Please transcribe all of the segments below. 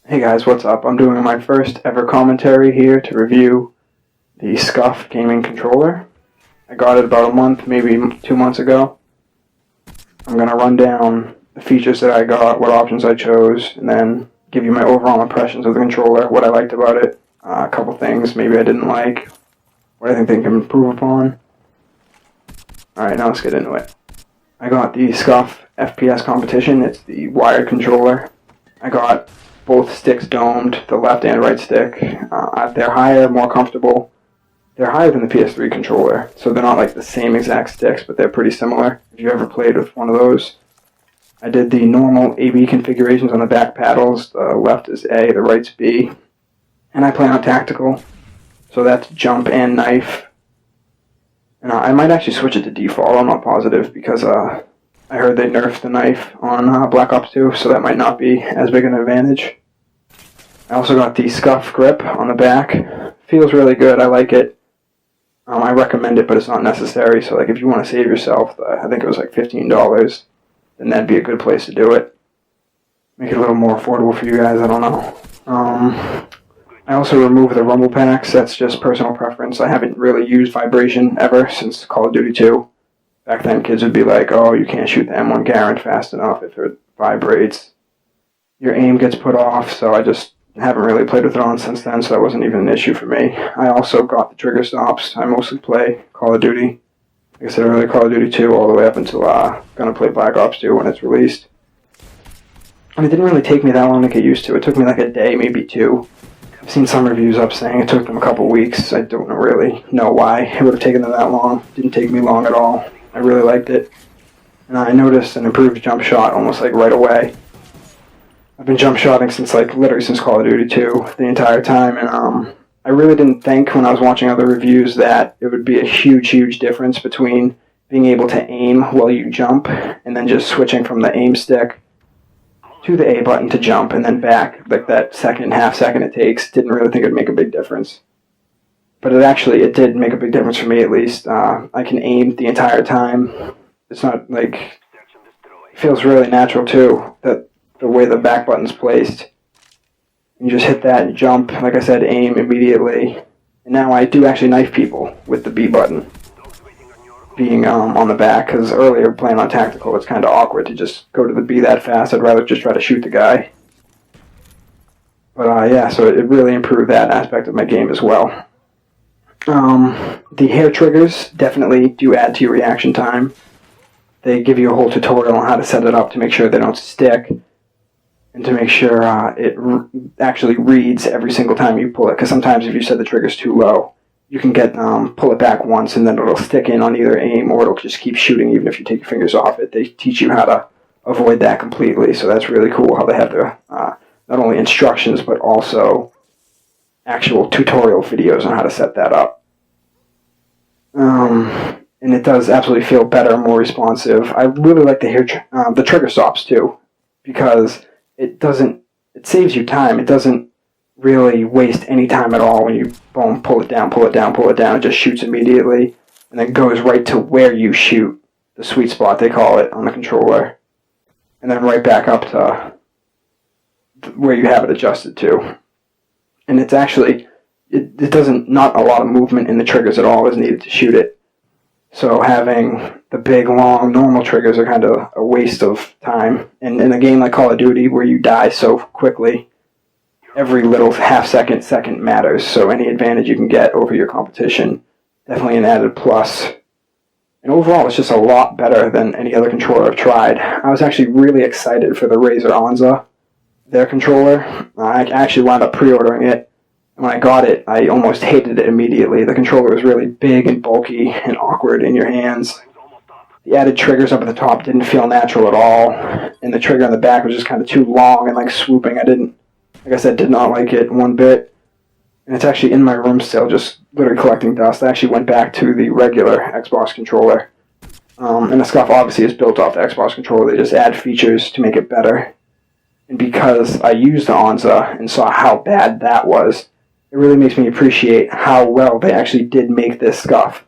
Hey guys, what's up? I'm doing my first ever commentary here to review the SCUF Gaming Controller. I got it about a month, maybe 2 months ago. I'm going to run down the features that I got, what options I chose, and then give you my overall impressions of the controller, what I liked about it, a couple things maybe I didn't like, what I think they can improve upon. Alright, now let's get into it. I got the SCUF FPS competition. It's the wired controller. I got both sticks domed, the left and right stick. They're higher, more comfortable. They're higher than the PS3 controller, so they're not like the same exact sticks, but they're pretty similar. If you ever played with one of those. I did the normal AB configurations on the back paddles. The left is A, the right's B. And I play on tactical, so that's jump and knife. And I might actually switch it to default, I'm not positive, because I heard they nerfed the knife on Black Ops 2, so that might not be as big an advantage. I also got the SCUF grip on the back. Feels really good, I like it. I recommend it, but it's not necessary, so like if you want to save yourself, I think it was like $15, then that'd be a good place to do it. Make it a little more affordable for you guys, I don't know. I also removed the rumble packs, that's just personal preference. I haven't really used vibration ever since Call of Duty 2. Back then, kids would be like, oh, you can't shoot the M1 Garand fast enough if it vibrates. Your aim gets put off, so I just haven't really played with it on since then, so that wasn't even an issue for me. I also got the trigger stops. I mostly play Call of Duty. Like I said earlier, Call of Duty 2 all the way up until going to play Black Ops 2 when it's released. And it didn't really take me that long to get used to. It took me like a day, maybe two. I've seen some reviews up saying it took them a couple weeks. I don't really know why it would have taken them that long. It didn't take me long at all. I really liked it. And I noticed an improved jump shot almost like right away. I've been jump shotting since literally since Call of Duty 2 the entire time, and I really didn't think when I was watching other reviews that it would be a huge difference between being able to aim while you jump and then just switching from the aim stick to the A button to jump and then back, like that half second it takes. Didn't really think it would make a big difference. But it did make a big difference for me at least. I can aim the entire time. It's not like, it feels really natural too, that the way the back button's placed. You just hit that and jump, like I said, aim immediately. And now I do actually knife people with the B button being on the back, because earlier playing on tactical it's kind of awkward to just go to the B that fast. I'd rather just try to shoot the guy. But yeah, so it really improved that aspect of my game as well. The hair triggers definitely do add to your reaction time. They give you a whole tutorial on how to set it up to make sure they don't stick, and to make sure it actually reads every single time you pull it, because sometimes if you set the triggers too low, you can pull it back once and then it'll stick in on either aim, or it'll just keep shooting even if you take your fingers off it. They teach you how to avoid that completely, so that's really cool how they have the not only instructions but also actual tutorial videos on how to set that up. And it does absolutely feel better, more responsive. I really like the trigger stops too, because it saves you time. It doesn't really waste any time at all when you boom, pull it down. It just shoots immediately and then goes right to where you shoot, the sweet spot they call it on the controller, and then right back up to where you have it adjusted to. And it's actually, it doesn't, not a lot of movement in the triggers at all is needed to shoot it. So having the big, long, normal triggers are kind of a waste of time. And in a game like Call of Duty, where you die so quickly, every little second matters. So any advantage you can get over your competition, definitely an added plus. And overall, it's just a lot better than any other controller I've tried. I was actually really excited for the Razer Onza, their controller. I actually wound up pre-ordering it. When I got it, I almost hated it immediately. The controller was really big and bulky and awkward in your hands. The added triggers up at the top didn't feel natural at all, and the trigger on the back was just kind of too long and swooping. Like I said, did not like it one bit. And it's actually in my room still, just literally collecting dust. I actually went back to the regular Xbox controller. And the SCUF obviously is built off the Xbox controller. They just add features to make it better. And because I used the Onza and saw how bad that was, it really makes me appreciate how well they actually did make this SCUF.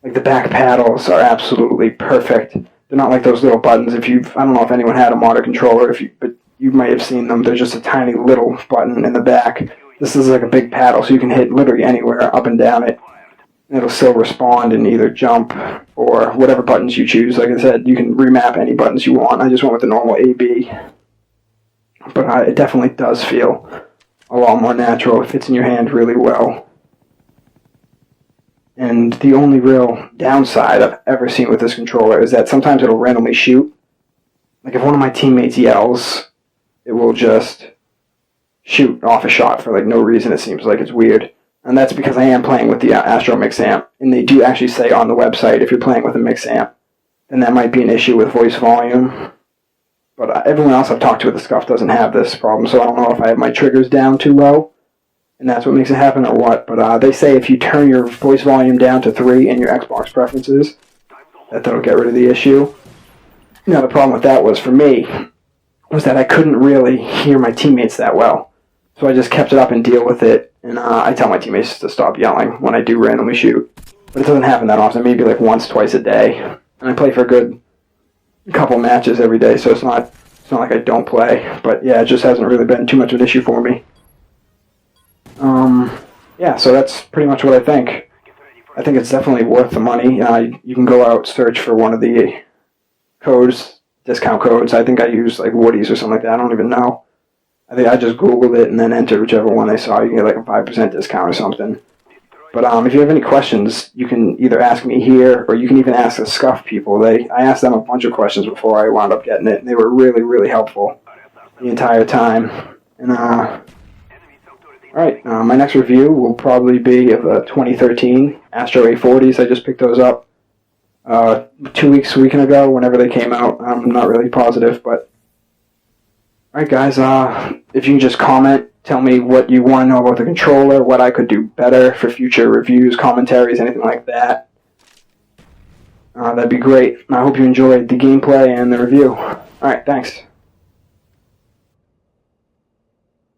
Like, the back paddles are absolutely perfect. They're not like those little buttons. I don't know if anyone had a modern controller, but you might have seen them. There's just a tiny little button in the back. This is like a big paddle, so you can hit literally anywhere, up and down it. And it'll still respond and either jump or whatever buttons you choose. Like I said, you can remap any buttons you want. I just went with the normal AB. But it definitely does feel a lot more natural. It fits in your hand really well. And the only real downside I've ever seen with this controller is that sometimes it'll randomly shoot. Like if one of my teammates yells, it will just shoot off a shot for like no reason. It seems like it's weird. And that's because I am playing with the Astro MixAmp. And they do actually say on the website, if you're playing with a MixAmp, then that might be an issue with voice volume. But everyone else I've talked to with the SCUF doesn't have this problem, so I don't know if I have my triggers down too low, and that's what makes it happen or what. But they say if you turn your voice volume down to 3 in your Xbox preferences, that'll get rid of the issue. Now the problem with that was, for me, was that I couldn't really hear my teammates that well. So I just kept it up and deal with it, and I tell my teammates to stop yelling when I do randomly shoot. But it doesn't happen that often, maybe like once, twice a day. And I play for a good couple matches every day, so it's not like I don't play. But yeah, it just hasn't really been too much of an issue for me. Yeah, so that's pretty much what I think. I think it's definitely worth the money. You can go out, search for one of the codes, discount codes. I think I used like Woody's or something like that. I don't even know. I think I just Googled it and then entered whichever one I saw. You can get like a 5% discount or something. But if you have any questions, you can either ask me here or you can even ask the SCUF people. I asked them a bunch of questions before I wound up getting it, and they were really, really helpful the entire time. And alright, my next review will probably be of the 2013 Astro A40s. I just picked those up 2 weeks, a week ago, whenever they came out. I'm not really positive, but alright guys, if you can just comment, tell me what you want to know about the controller, what I could do better for future reviews, commentaries, anything like that. That'd be great. I hope you enjoyed the gameplay and the review. Alright, thanks.